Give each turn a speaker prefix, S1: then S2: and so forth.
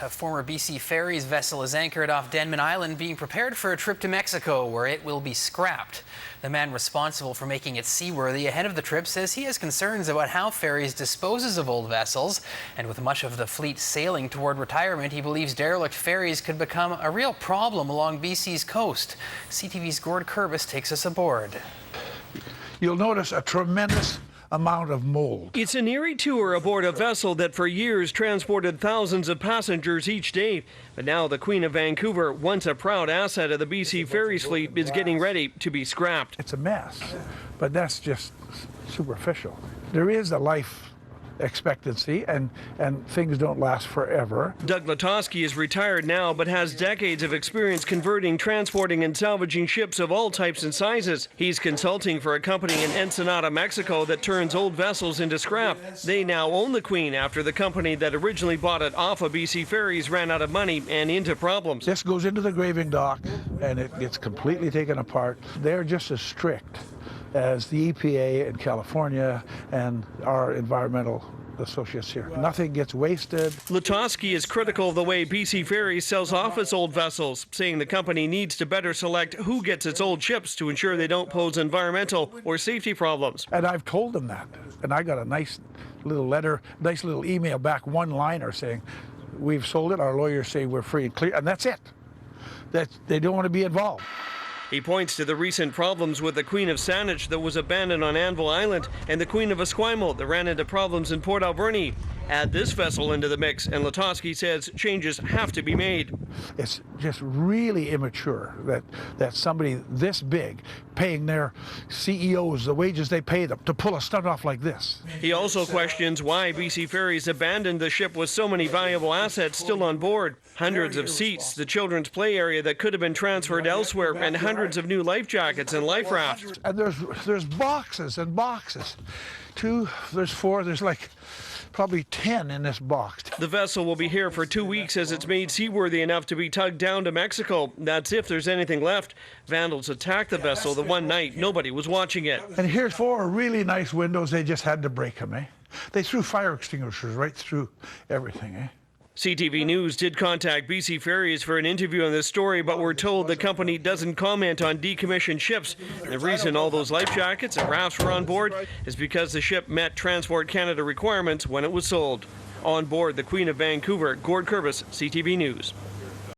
S1: A former BC Ferries vessel is anchored off Denman Island being prepared for a trip to Mexico where it will be scrapped. The man responsible for making it seaworthy ahead of the trip says he has concerns about how Ferries disposes of old vessels, and with much of the fleet sailing toward retirement, he believes derelict ferries could become a real problem along BC's coast. CTV's Gord Kurbis takes us aboard.
S2: You'll notice a tremendous amount of mold.
S3: It's an eerie tour aboard a vessel that for years transported thousands of passengers each day. But now the Queen of Vancouver, once a proud asset of the BC Ferries fleet, is getting ready to be scrapped.
S2: It's a mess, but that's just superficial. There is a life expectancy and things don't last forever.
S3: Doug Lotoski is retired now but has decades of experience converting, transporting and salvaging ships of all types and sizes. He's consulting for a company in Ensenada, Mexico that turns old vessels into scrap. They now own the Queen after the company that originally bought it off of BC Ferries ran out of money and into problems.
S2: This goes into the graving dock and it gets completely taken apart. They're just as strict as the EPA in California and our environmental associates here. Nothing gets wasted.
S3: Lotoski is critical of the way BC Ferries sells off its old vessels, saying the company needs to better select who gets its old ships to ensure they don't pose environmental or safety problems.
S2: And I've told them that. And I got a nice little letter, nice little email back, one-liner saying, we've sold it, our lawyers say we're free and clear, and that's it. They don't want to be involved.
S3: He points to the recent problems with the Queen of Saanich that was abandoned on Anvil Island and the Queen of Esquimalt that ran into problems in Port Alberni. Add this vessel into the mix, and Lotoski says changes have to be made.
S2: It's just really immature that somebody this big paying their CEOs the wages they pay them to pull a stunt off like this.
S3: He also questions why BC Ferries abandoned the ship with so many valuable assets still on board. Hundreds of seats, the children's play area that could have been transferred elsewhere, and hundreds of new life jackets and life rafts.
S2: And there's boxes and boxes. There's 4, there's like probably 10 in this box.
S3: The vessel will be here for 2 weeks as it's made seaworthy enough to be tugged down to Mexico. That's if there's anything left. Vandals attacked the vessel the one night nobody was watching it.
S2: And here's 4 really nice windows. They just had to break them, eh? They threw fire extinguishers right through everything, eh?
S3: CTV News did contact BC Ferries for an interview on this story, but we're told the company doesn't comment on decommissioned ships. The reason all those life jackets and rafts were on board is because the ship met Transport Canada requirements when it was sold. On board the Queen of Vancouver, Gord Kurbis, CTV News.